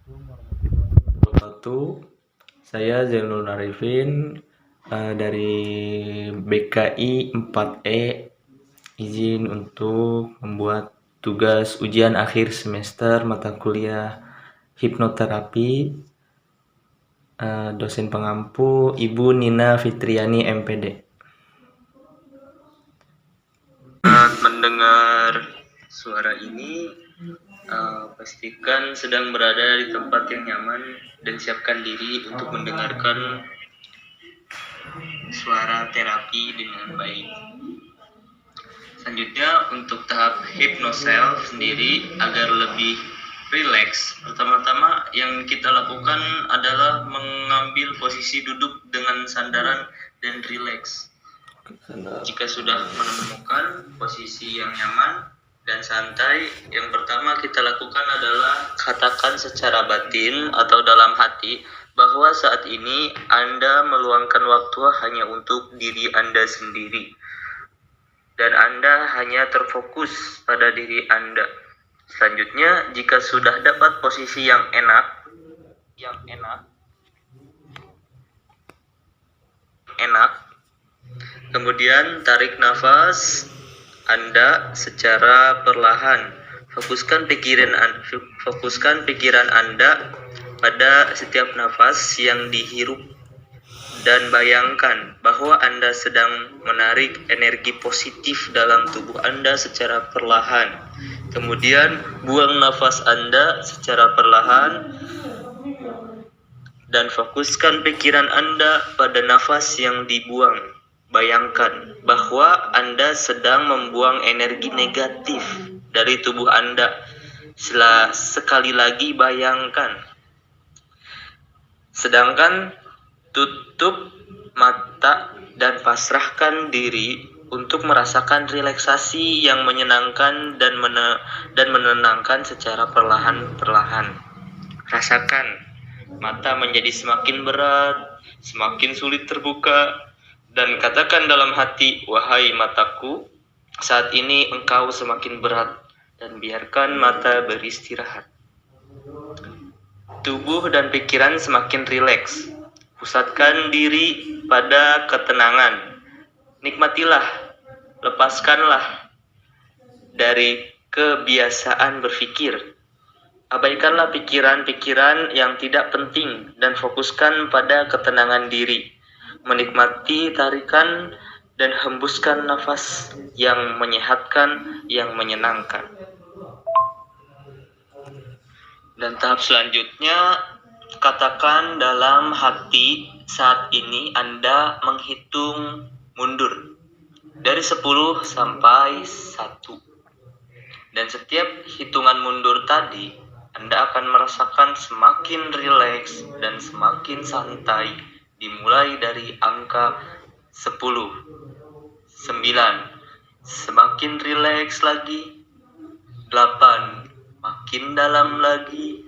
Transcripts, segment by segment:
Wabarakatuh. Saya Zainul Arifin dari BKI 4E, izin untuk membuat tugas ujian akhir semester mata kuliah hipnoterapi. Dosen pengampu Ibu Nina Fitriani MPD. Saat mendengar suara ini, pastikan sedang berada di tempat yang nyaman dan siapkan diri untuk mendengarkan suara terapi dengan baik. Selanjutnya, untuk tahap hypnoself sendiri agar lebih rileks, pertama-tama yang kita lakukan adalah mengambil posisi duduk dengan sandaran dan rileks. Jika sudah menemukan posisi yang nyaman dan santai, yang pertama kita lakukan adalah katakan secara batin atau dalam hati bahwa saat ini Anda meluangkan waktu hanya untuk diri Anda sendiri dan Anda hanya terfokus pada diri Anda. Selanjutnya, jika sudah dapat posisi yang enak, kemudian tarik nafas Anda secara perlahan. Fokuskan pikiran Anda pada setiap nafas yang dihirup dan bayangkan bahwa Anda sedang menarik energi positif dalam tubuh Anda secara perlahan. Kemudian buang nafas Anda secara perlahan dan fokuskan pikiran Anda pada nafas yang dibuang. Bayangkan bahwa Anda sedang membuang energi negatif dari tubuh Anda. Sekali lagi bayangkan. Sedangkan tutup mata dan pasrahkan diri untuk merasakan relaksasi yang menyenangkan dan menenangkan secara perlahan-perlahan. Rasakan mata menjadi semakin berat, semakin sulit terbuka, dan katakan dalam hati, "Wahai mataku, saat ini engkau semakin berat," dan biarkan mata beristirahat. Tubuh dan pikiran semakin rileks. Pusatkan diri pada ketenangan. Nikmatilah, lepaskanlah dari kebiasaan berpikir. Abaikanlah pikiran-pikiran yang tidak penting dan fokuskan pada ketenangan diri. Menikmati tarikan dan hembuskan nafas yang menyehatkan, yang menyenangkan. Dan tahap selanjutnya, katakan dalam hati saat ini Anda menghitung mundur dari 10 sampai 1. Dan setiap hitungan mundur tadi, Anda akan merasakan semakin rileks dan semakin santai, dimulai dari angka 10, 9, semakin rileks lagi, 8, makin dalam lagi,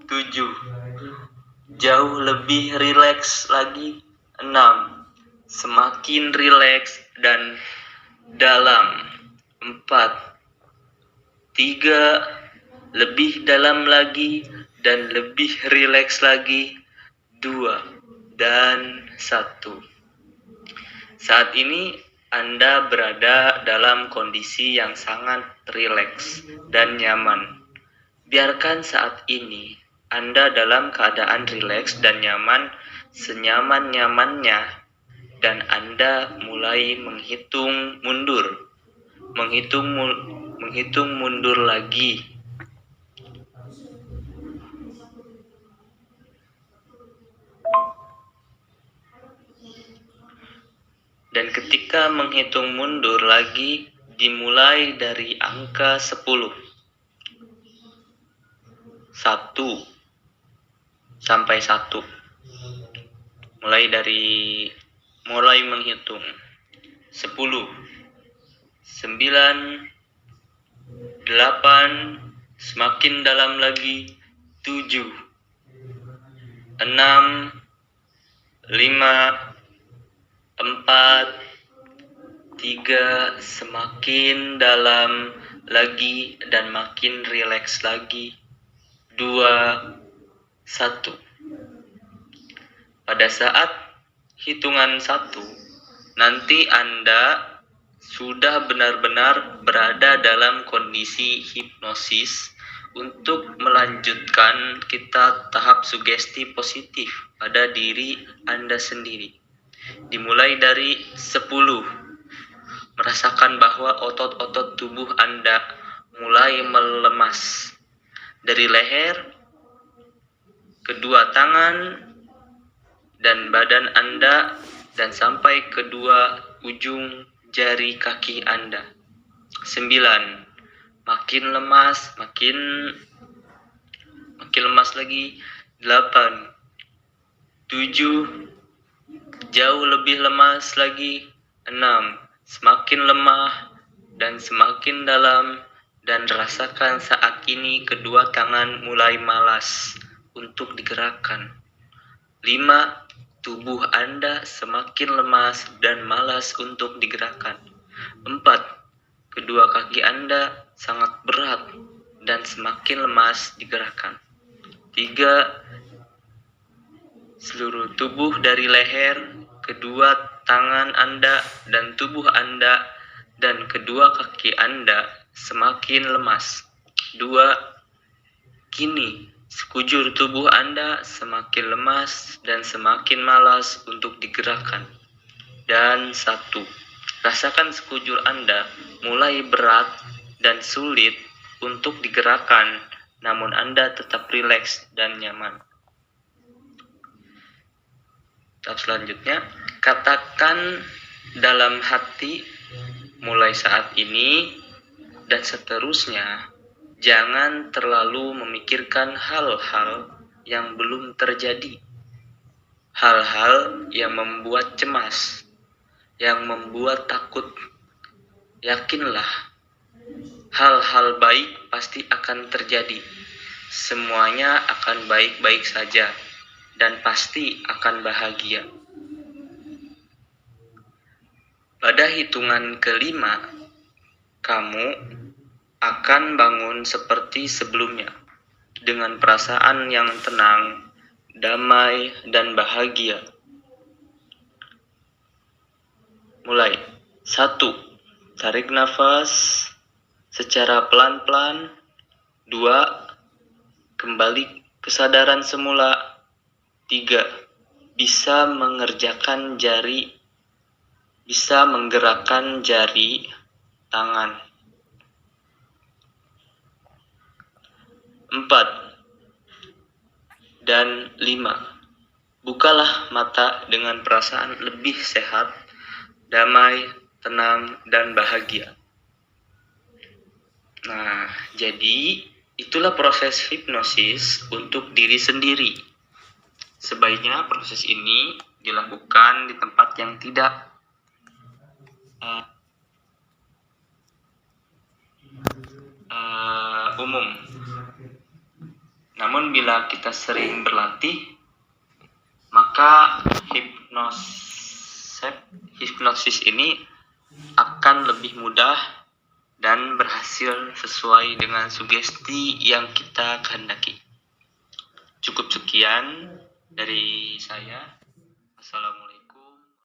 7, jauh lebih rileks lagi, 6, semakin rileks dan dalam, 4, 3, lebih dalam lagi dan lebih rileks lagi, 2, dan 1. Saat ini Anda berada dalam kondisi yang sangat rileks dan nyaman. Biarkan saat ini Anda dalam keadaan rileks dan nyaman senyaman-nyamannya, dan Anda mulai menghitung mundur lagi. Dan ketika menghitung mundur lagi, dimulai dari angka 10. 1 sampai 1. Mulai menghitung. 10, 9, 8, semakin dalam lagi, 7, 6, 5, 4, 3, semakin dalam lagi dan makin rileks lagi, 2, 1. Pada saat hitungan 1, nanti Anda sudah benar-benar berada dalam kondisi hipnosis untuk melanjutkan kita tahap sugesti positif pada diri Anda sendiri. Dimulai dari 10. Merasakan bahwa otot-otot tubuh Anda mulai melemas. Dari leher, kedua tangan, dan badan Anda, dan sampai kedua ujung jari kaki Anda. 9. Makin lemas, makin lemas lagi. 8. 7. Jauh lebih lemas lagi. 6. Semakin lemah dan semakin dalam, dan rasakan saat ini kedua tangan mulai malas untuk digerakkan. 5. Tubuh Anda semakin lemas dan malas untuk digerakkan. 4. Kedua kaki Anda sangat berat dan semakin lemas digerakkan. 3. Seluruh tubuh dari leher, kedua tangan Anda, dan tubuh Anda dan kedua kaki Anda semakin lemas. 2. Kini sekujur tubuh Anda semakin lemas dan semakin malas untuk digerakkan. Dan 1. Rasakan sekujur Anda mulai berat dan sulit untuk digerakkan, namun Anda tetap rileks dan nyaman. Tahap selanjutnya, katakan dalam hati mulai saat ini dan seterusnya, jangan terlalu memikirkan hal-hal yang belum terjadi. Hal-hal yang membuat cemas, yang membuat takut. Yakinlah, hal-hal baik pasti akan terjadi. Semuanya akan baik-baik saja dan pasti akan bahagia. Pada hitungan kelima, kamu akan bangun seperti sebelumnya, dengan perasaan yang tenang, damai, dan bahagia. Mulai. 1. Tarik nafas secara pelan-pelan. 2. Kembali kesadaran semula. 3. Bisa menggerakkan jari tangan. 4 dan 5. Bukalah mata dengan perasaan lebih sehat, damai, tenang, dan bahagia. Nah, jadi itulah proses hipnosis untuk diri sendiri. Sebaiknya proses ini dilakukan di tempat yang tidak umum. Namun bila kita sering berlatih, maka hipnosis ini akan lebih mudah dan berhasil sesuai dengan sugesti yang kita kehendaki. Cukup sekian dari saya. Assalamualaikum.